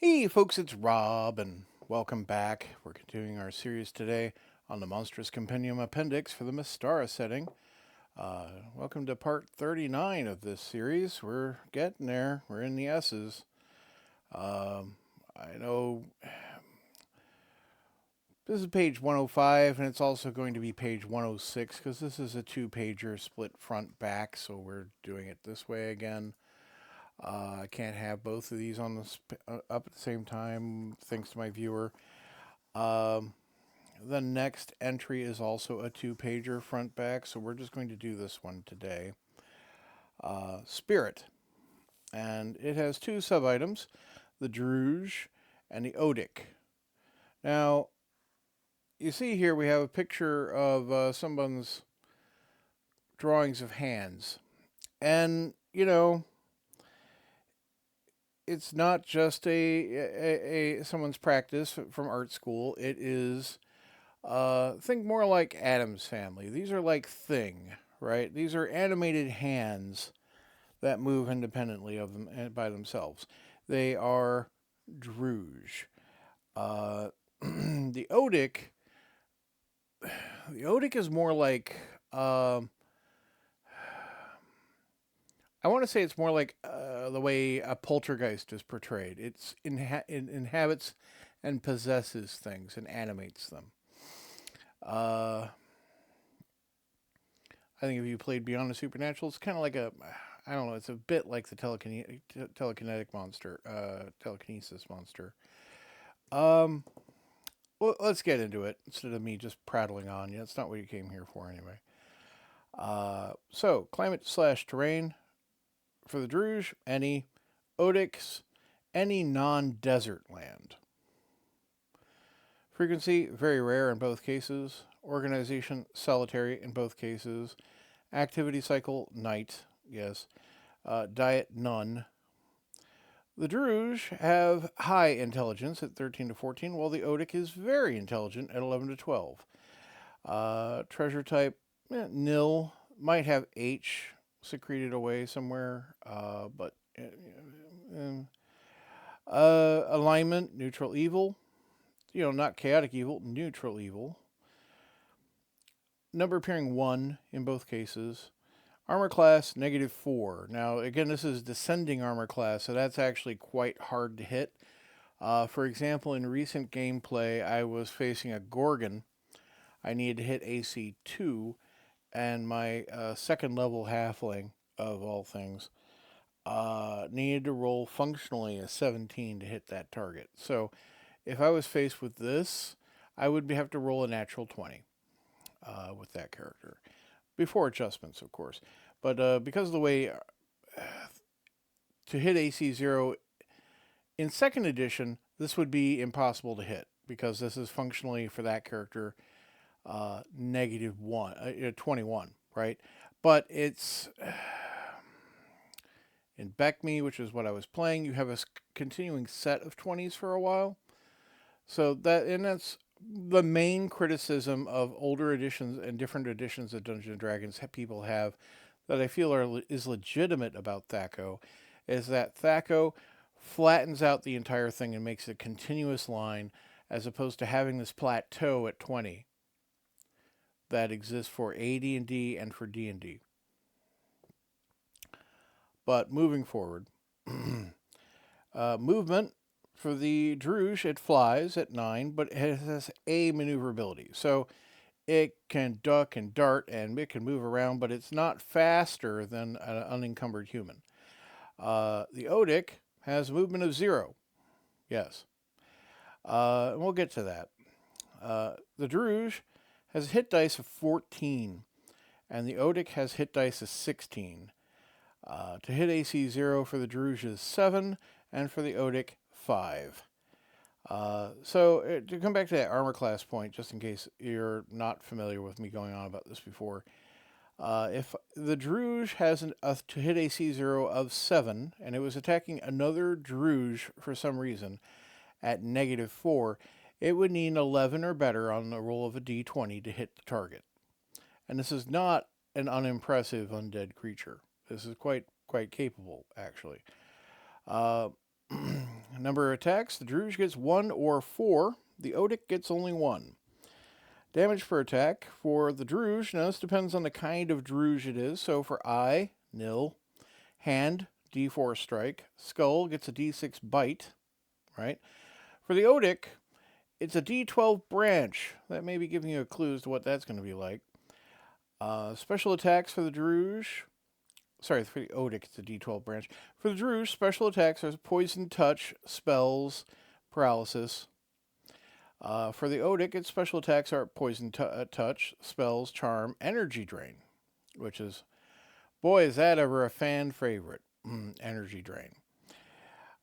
Hey folks, it's Rob, and welcome back. We're continuing our series today on the Monstrous Compendium Appendix for the Mystara setting. Welcome to part 39 of this series. We're getting there. We're in the S's. I know this is page 105, and it's also going to be page 106 because this is a two-pager split front back, so we're doing it this way again. I can't have both of these on up at the same time, thanks to my viewer. The next entry is also a two-pager front back, so we're just going to do this one today. Spirit, and it has two sub-items, the Druj and the Odic. Now, you see here we have a picture of someone's drawings of hands, and it's not just a someone's practice from art school. It is think more like Addams Family. These are like Thing, right? These are animated hands that move independently of them and by themselves. They are Druj. The Odic. The Odic is more like. I want to say it's more like the way a poltergeist is portrayed. It inhabits and possesses things and animates them. I think if you played Beyond the Supernatural, it's kind of like I don't know, it's a bit like the telekinetic monster, telekinesis monster. Well, let's get into it instead of me just prattling on. Yeah, it's not what you came here for anyway. So, climate/terrain. For the Druj, any. Odics, any non-desert land. Frequency, very rare in both cases. Organization, solitary in both cases. Activity cycle, night, yes. Diet, none. The Druj have high intelligence at 13 to 14, while the Odic is very intelligent at 11 to 12. Treasure type, nil. Might have H secreted away somewhere, but alignment, neutral evil. Not chaotic evil, neutral evil. Number appearing 1 in both cases. Armor class, -4. Now, again, this is descending armor class, so that's actually quite hard to hit. For example, in recent gameplay, I was facing a Gorgon. I needed to hit AC 2, and my second level halfling, of all things, needed to roll functionally a 17 to hit that target. So if I was faced with this, I would have to roll a natural 20 with that character. Before adjustments, of course. But because of the way to hit AC 0 in 2nd edition, this would be impossible to hit because this is functionally for that character -21, right? But it's in Beckme, which is what I was playing, you have a continuing set of 20s for a while. So that's the main criticism of older editions and different editions of Dungeons and Dragons people have that I feel is legitimate about THAC0 is that THAC0 flattens out the entire thing and makes a continuous line as opposed to having this plateau at 20 that exists for AD&D and for D&D. But moving forward, movement for the Druj, it flies at 9, but it has a maneuverability. So it can duck and dart and it can move around, but it's not faster than an unencumbered human. The Odic has a movement of 0. Yes. We'll get to that. The Druj has a hit dice of 14, and the Odic has hit dice of 16. To hit AC 0 for the Druj is 7, and for the Odic, 5. So to come back to that armor class point, just in case you're not familiar with me going on about this before, if the Druj has to hit AC 0 of 7, and it was attacking another Druj for some reason at -4, it would need an 11 or better on the roll of a d20 to hit the target. And this is not an unimpressive undead creature. This is quite capable, actually. Number of attacks, the Druj gets 1 or 4. The Odic gets only 1. Damage per attack for the Druj, now this depends on the kind of Druj it is. So for eye, nil. Hand, d4 strike. Skull gets a d6 bite, right? For the Odic, it's a d12 branch. That may be giving you a clue as to what that's going to be like. Special attacks for the Druj. Sorry, for the Odic, it's a d12 branch. For the Druj, special attacks are poison touch, spells, paralysis. For the Odic, its special attacks are poison touch, spells, charm, energy drain, which is, boy, is that ever a fan favorite. Energy drain.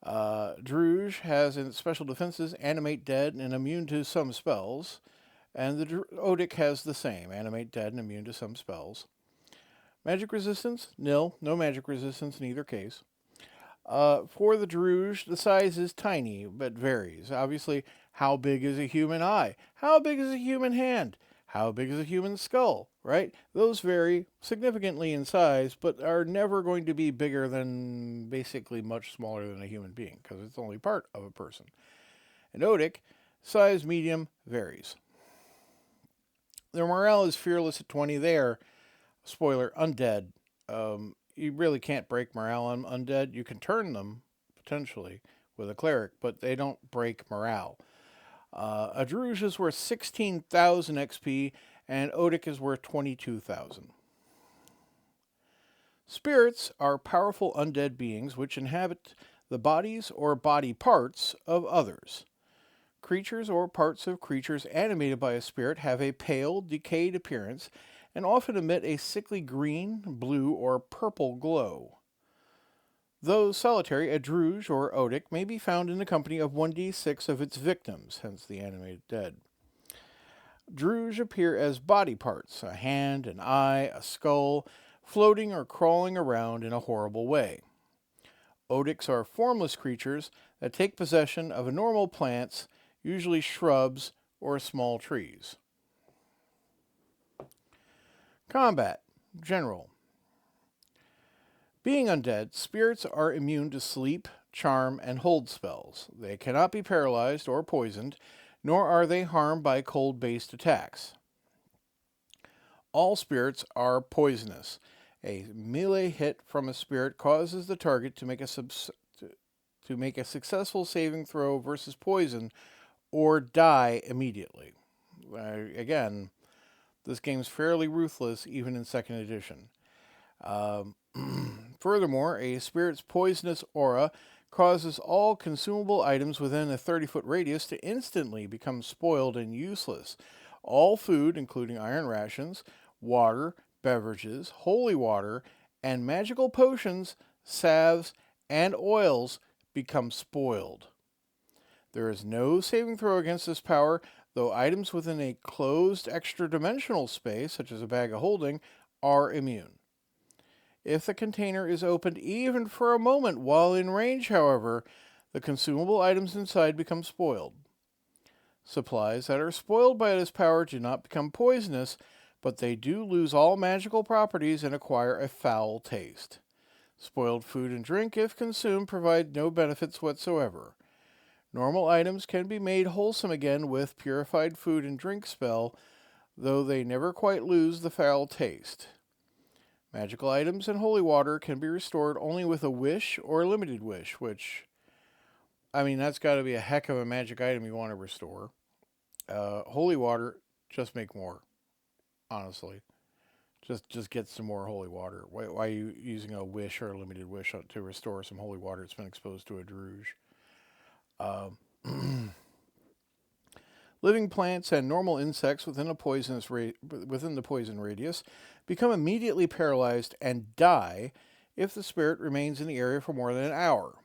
Druj has in its special defenses animate dead and immune to some spells, and the Odic has the same, animate dead and immune to some spells. Magic resistance, nil, no magic resistance in either case. For the Druj, the size is tiny, but varies. Obviously, how big is a human eye? How big is a human hand? How big is a human skull, right? Those vary significantly in size, but are never going to be bigger than basically much smaller than a human being, because it's only part of a person. And Odic, size medium, varies. Their morale is fearless at 20. They are, spoiler, undead. You really can't break morale on undead. You can turn them, potentially, with a cleric, but they don't break morale. A Druj is worth 16,000 XP, and Odic is worth 22,000. Spirits are powerful undead beings which inhabit the bodies or body parts of others. Creatures or parts of creatures animated by a spirit have a pale, decayed appearance and often emit a sickly green, blue, or purple glow. Though solitary, a Druj or Odic may be found in the company of 1d6 of its victims, hence the animated dead. Druj appear as body parts, a hand, an eye, a skull, floating or crawling around in a horrible way. Odics are formless creatures that take possession of normal plants, usually shrubs or small trees. Combat. General. Being undead, spirits are immune to sleep, charm, and hold spells. They cannot be paralyzed or poisoned, nor are they harmed by cold-based attacks. All spirits are poisonous. A melee hit from a spirit causes the target to make a successful saving throw versus poison or die immediately. Again, this game's fairly ruthless, even in 2nd edition. Furthermore, a spirit's poisonous aura causes all consumable items within a 30-foot radius to instantly become spoiled and useless. All food, including iron rations, water, beverages, holy water, and magical potions, salves, and oils become spoiled. There is no saving throw against this power, though items within a closed extra-dimensional space, such as a bag of holding, are immune. If the container is opened even for a moment while in range, however, the consumable items inside become spoiled. Supplies that are spoiled by this power do not become poisonous, but they do lose all magical properties and acquire a foul taste. Spoiled food and drink, if consumed, provide no benefits whatsoever. Normal items can be made wholesome again with purified food and drink spell, though they never quite lose the foul taste. Magical items and holy water can be restored only with a wish or a limited wish, which, I mean, that's got to be a heck of a magic item you want to restore. Holy water, just make more, honestly. Just get some more holy water. Why are you using a wish or a limited wish to restore some holy water that's been exposed to a Druj? Living plants and normal insects within the poison radius become immediately paralyzed and die if the spirit remains in the area for more than an hour.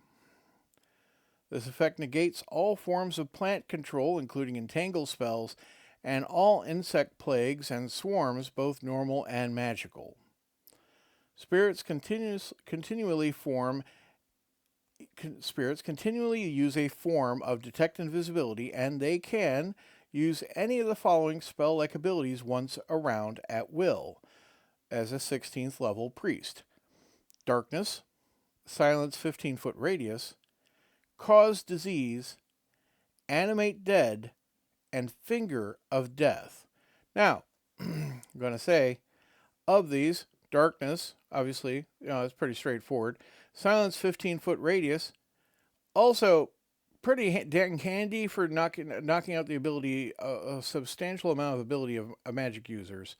This effect negates all forms of plant control, including entangle spells, and all insect plagues and swarms, both normal and magical. Spirits continually use a form of detect invisibility, and they can use any of the following spell-like abilities once around at will, as a 16th level priest. Darkness, silence 15-foot radius, cause disease, animate dead, and finger of death. Now, I'm going to say, of these, darkness, obviously, it's pretty straightforward. Silence, 15-foot radius, also pretty dang handy for knocking out the ability, a substantial amount of ability of magic users.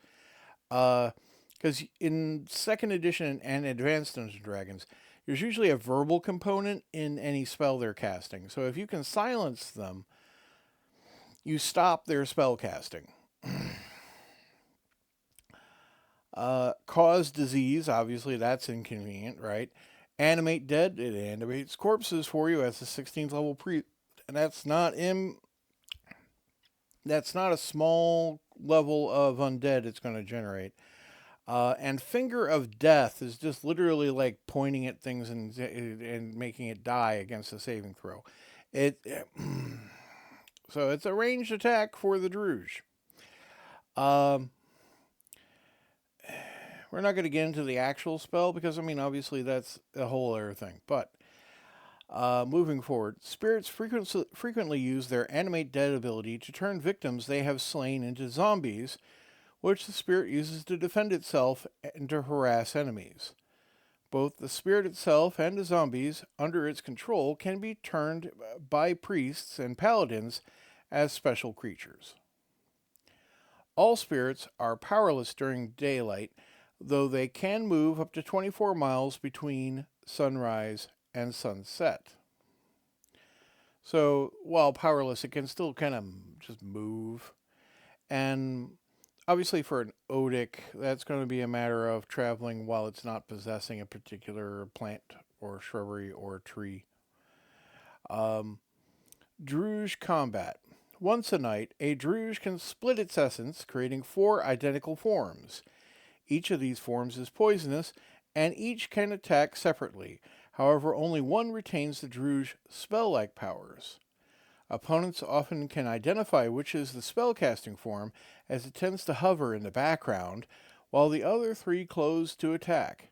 Because in second edition and advanced Dungeons and Dragons, there's usually a verbal component in any spell they're casting. So if you can silence them, you stop their spell casting. Cause disease, obviously that's inconvenient, right? Animate dead, it animates corpses for you as a 16th level priest, and that's not a small level of undead it's going to generate. And finger of death is just literally like pointing at things and making it die against a saving throw. So it's a ranged attack for the Druj. We're not going to get into the actual spell because, obviously that's a whole other thing. But moving forward, spirits frequently use their animate dead ability to turn victims they have slain into zombies, which the spirit uses to defend itself and to harass enemies. Both the spirit itself and the zombies under its control can be turned by priests and paladins as special creatures. All spirits are powerless during daylight, though they can move up to 24 miles between sunrise and sunset. So, while powerless, it can still kind of just move. And obviously for an Odic, that's going to be a matter of traveling while it's not possessing a particular plant or shrubbery or tree. Druj combat. Once a night, a Druj can split its essence, creating 4 identical forms. Each of these forms is poisonous, and each can attack separately. However, only one retains the Druj spell-like powers. Opponents often can identify which is the spellcasting form, as it tends to hover in the background, while the other 3 close to attack.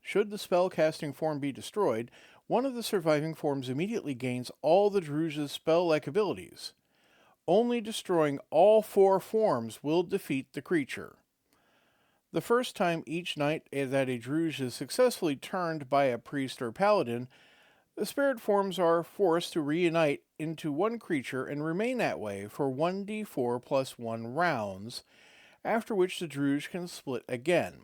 Should the spellcasting form be destroyed, one of the surviving forms immediately gains all the Druj's spell-like abilities. Only destroying all 4 forms will defeat the creature. The first time each night that a Druj is successfully turned by a priest or paladin, the spirit forms are forced to reunite into one creature and remain that way for 1d4 plus 1 rounds, after which the Druj can split again.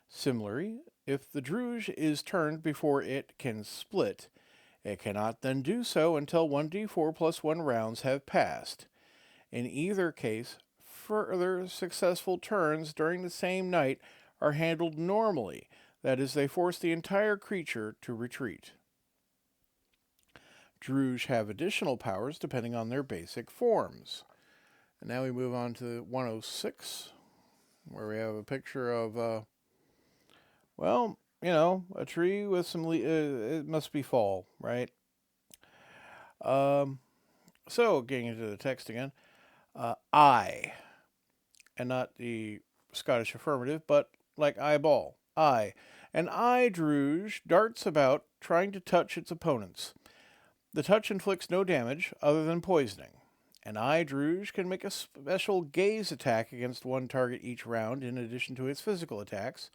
Similarly, if the Druj is turned before it can split, it cannot then do so until 1d4 plus 1 rounds have passed. In either case, further successful turns during the same night are handled normally, that is, they force the entire creature to retreat. Druj have additional powers depending on their basic forms. And now we move on to 106, where we have a picture of, a tree with some leaves. It must be fall, right? So, getting into the text again. I, and not the Scottish affirmative, but like eyeball. An eye Druj darts about trying to touch its opponents. The touch inflicts no damage other than poisoning. An eye Druj can make a special gaze attack against one target each round in addition to its physical attacks.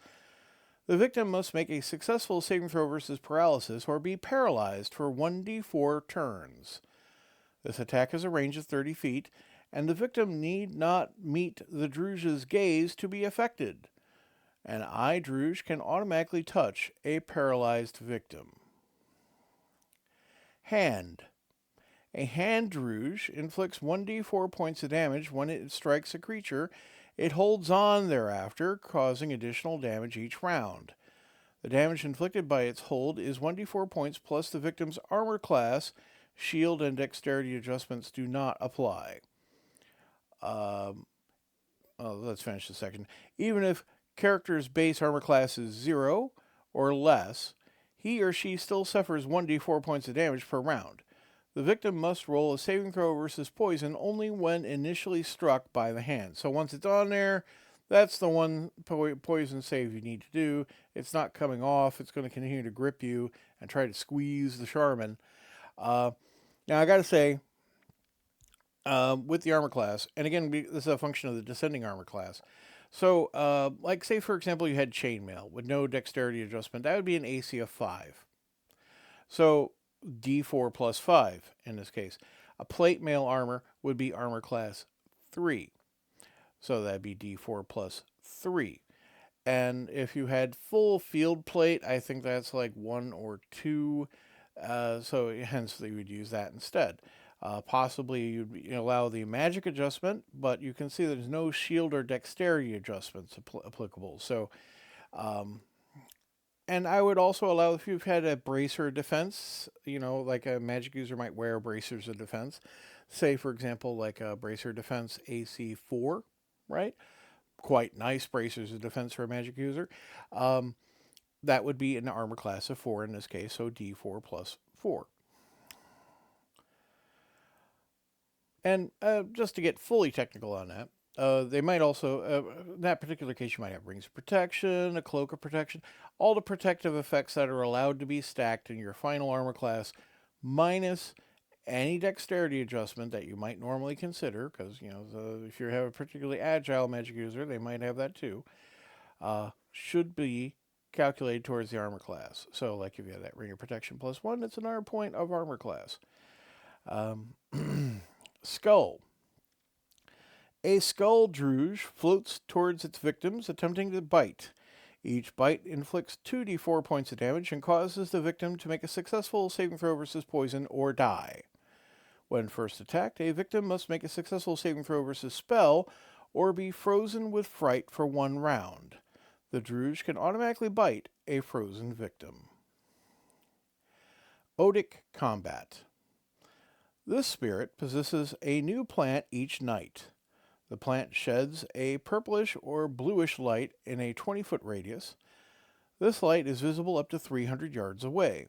The victim must make a successful saving throw versus paralysis or be paralyzed for 1d4 turns. This attack has a range of 30 feet, and the victim need not meet the Druj's gaze to be affected. An eye Druj can automatically touch a paralyzed victim. Hand. A hand Druj inflicts 1d4 points of damage when it strikes a creature. It holds on thereafter, causing additional damage each round. The damage inflicted by its hold is 1d4 points plus the victim's armor class. Shield and dexterity adjustments do not apply. Let's finish the section. Even if character's base armor class is 0 or less, he or she still suffers 1d4 points of damage per round. The victim must roll a saving throw versus poison only when initially struck by the hand. So once it's on there, that's the one poison save you need to do. It's not coming off. It's going to continue to grip you and try to squeeze the Charmin. Now, I got to say, with the armor class, and again, this is a function of the descending armor class. So, like, say, for example, you had chainmail with no dexterity adjustment, that would be an AC of 5. So, D4 plus 5 in this case. A plate mail armor would be armor class 3. So, that'd be D4 plus 3. And if you had full field plate, I think that's like 1 or 2. So hence they would use that instead. Possibly you'd allow the magic adjustment, but you can see there's no shield or dexterity adjustments applicable. So, and I would also allow if you've had a bracer defense, like a magic user might wear bracers of defense. Say, for example, like a bracer defense AC 4, right? Quite nice bracers of defense for a magic user. That would be an armor class of 4 in this case, so D4 plus 4. And just to get fully technical on that, they might also, in that particular case, you might have rings of protection, a cloak of protection, all the protective effects that are allowed to be stacked in your final armor class, minus any dexterity adjustment that you might normally consider, because, if you have a particularly agile magic user, they might have that too, should be calculated towards the armor class. So, like if you have that ring of protection plus 1, it's another point of armor class. Skull. A skull Druj floats towards its victims, attempting to bite. Each bite inflicts 2d4 points of damage and causes the victim to make a successful saving throw versus poison or die. When first attacked, a victim must make a successful saving throw versus spell or be frozen with fright for 1 round. The Druj can automatically bite a frozen victim. Odic Combat. This spirit possesses a new plant each night. The plant sheds a purplish or bluish light in a 20-foot radius. This light is visible up to 300 yards away.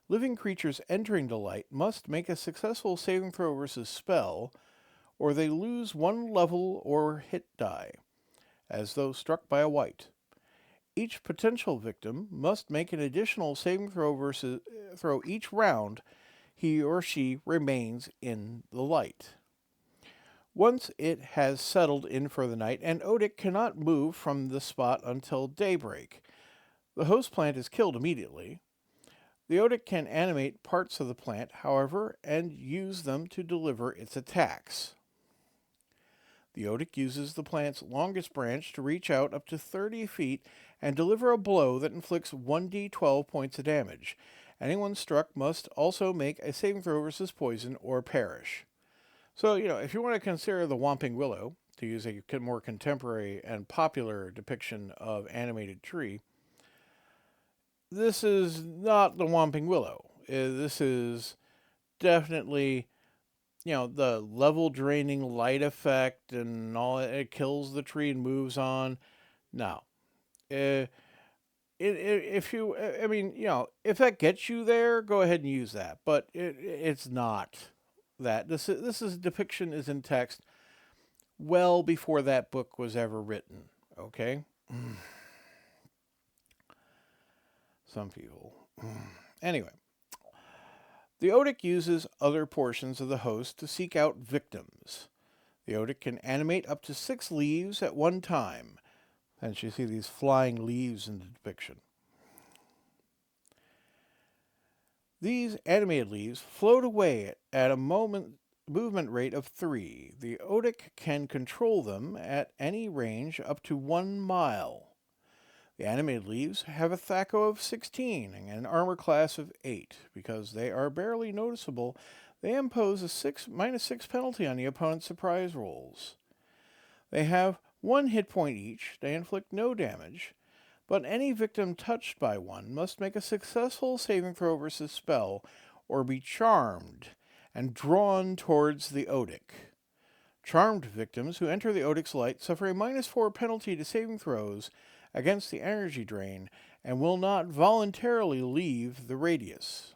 Living creatures entering the light must make a successful saving throw versus spell, or they lose 1 level or hit die, as though struck by a wight. Each potential victim must make an additional saving throw each round he or she remains in the light. Once it has settled in for the night, an Odic cannot move from the spot until daybreak. The host plant is killed immediately. The Odic can animate parts of the plant, however, and use them to deliver its attacks. The Odic uses the plant's longest branch to reach out up to 30 feet and deliver a blow that inflicts 1d12 points of damage. Anyone struck must also make a saving throw versus poison or perish. So, if you want to consider the Whomping Willow, to use a more contemporary and popular depiction of animated tree, this is not the Whomping Willow. This is definitely, the level draining light effect and all. It kills the tree and moves on. No. If you, if that gets you there, go ahead and use that. But it's not that. This depiction is in text well before that book was ever written. Okay? Some people. Anyway. The Odic uses other portions of the host to seek out victims. The Odic can animate up to 6 leaves at one time. And you see these flying leaves in the depiction. These animated leaves float away at a movement rate of 3. The Odic can control them at any range up to 1 mile. The animated leaves have a THAC0 of 16 and an armor class of 8. Because they are barely noticeable, they impose a -6 penalty on the opponent's surprise rolls. They have 1 hit point each. They inflict no damage, but any victim touched by one must make a successful saving throw versus spell or be charmed and drawn towards the Odic. Charmed victims who enter the Odic's light suffer a -4 penalty to saving throws against the energy drain and will not voluntarily leave the radius.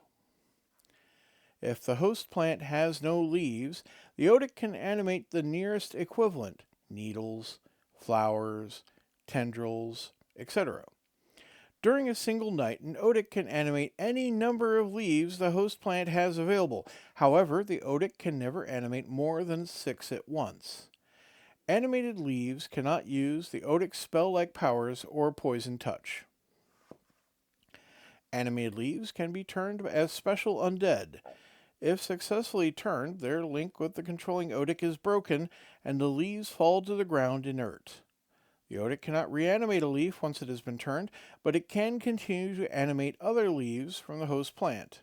If the host plant has no leaves, the Odic can animate the nearest equivalent, needles, flowers, tendrils, etc. During a single night, an Odic can animate any number of leaves the host plant has available. However, the Odic can never animate more than 6 at once. Animated leaves cannot use the Odic's spell-like powers or poison touch. Animated leaves can be turned as special undead. If successfully turned, their link with the controlling Odic is broken, and the leaves fall to the ground inert. The Odic cannot reanimate a leaf once it has been turned, but it can continue to animate other leaves from the host plant.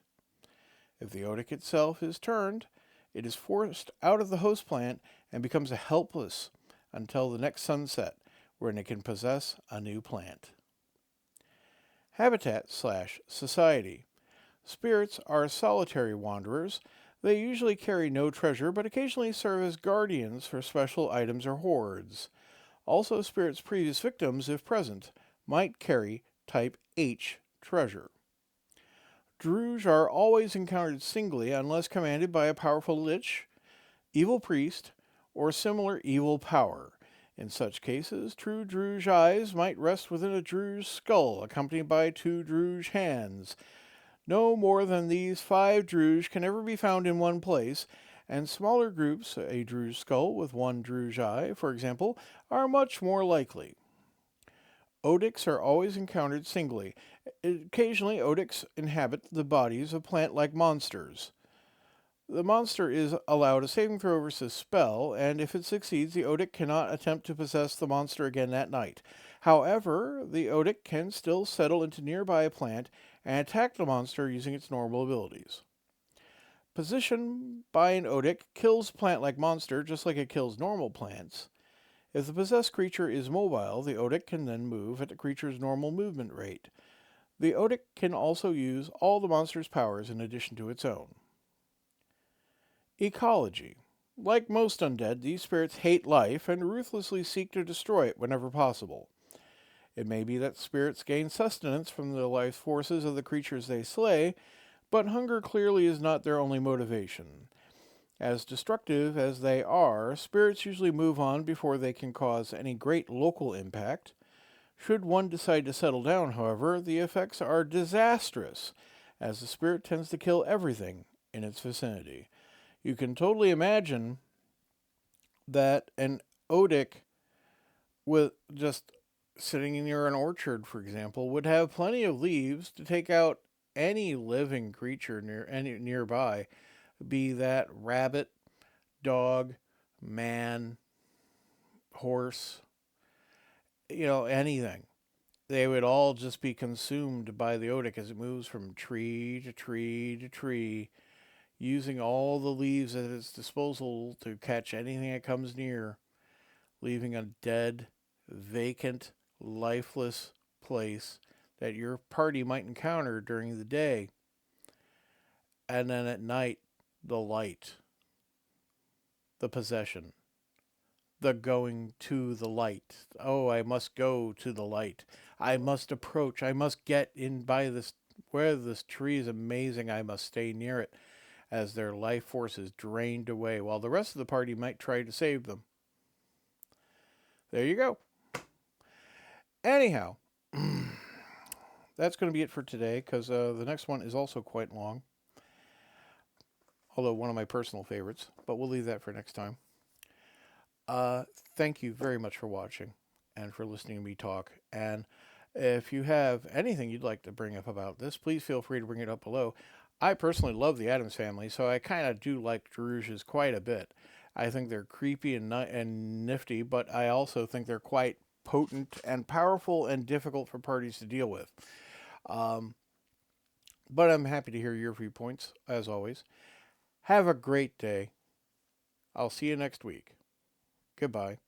If the Odic itself is turned, it is forced out of the host plant and becomes helpless until the next sunset, when it can possess a new plant. Habitat/Society. Spirits are solitary wanderers. They usually carry no treasure, but occasionally serve as guardians for special items or hoards. Also, spirits' previous victims, if present, might carry Type H treasure. Druj are always encountered singly unless commanded by a powerful lich, evil priest, or similar evil power. In such cases, true Druj eyes might rest within a Druj skull, accompanied by 2 Druj hands. No more than these 5 Druj can ever be found in one place, and smaller groups, a Druj skull with 1 Druj eye, for example, are much more likely. Odics are always encountered singly. Occasionally, Odics inhabit the bodies of plant-like monsters. The monster is allowed a saving throw versus spell, and if it succeeds, the Odic cannot attempt to possess the monster again that night. However, the Odic can still settle into nearby a plant and attack the monster using its normal abilities. Possession by an Odic kills plant-like monster just like it kills normal plants. If the possessed creature is mobile, the Odic can then move at the creature's normal movement rate. The Odic can also use all the monster's powers in addition to its own. Ecology. Like most undead, these spirits hate life and ruthlessly seek to destroy it whenever possible. It may be that spirits gain sustenance from the life forces of the creatures they slay, but hunger clearly is not their only motivation. As destructive as they are, spirits usually move on before they can cause any great local impact. Should one decide to settle down, however, the effects are disastrous, as the spirit tends to kill everything in its vicinity. You can totally imagine that an Odic with just sitting near an orchard, for example, would have plenty of leaves to take out any living creature nearby, be that rabbit, dog, man, horse, anything. They would all just be consumed by the Odic as it moves from tree to tree to tree, using all the leaves at its disposal to catch anything it comes near, leaving a dead, vacant, lifeless place that your party might encounter during the day. And then at night, the light, the possession, the going to the light. Oh, I must go to the light. I must approach. I must get in by this, where this tree is amazing. I must stay near it, as their life force is drained away, while the rest of the party might try to save them. There you go. Anyhow, that's going to be it for today, because the next one is also quite long, although one of my personal favorites, but we'll leave that for next time. Thank you very much for watching and for listening to me talk. And if you have anything you'd like to bring up about this, please feel free to bring it up below. I personally love the Addams Family, so I kind of do like Drujes quite a bit. I think they're creepy and nifty, but I also think they're quite potent and powerful and difficult for parties to deal with. But I'm happy to hear your viewpoints, as always. Have a great day. I'll see you next week. Goodbye.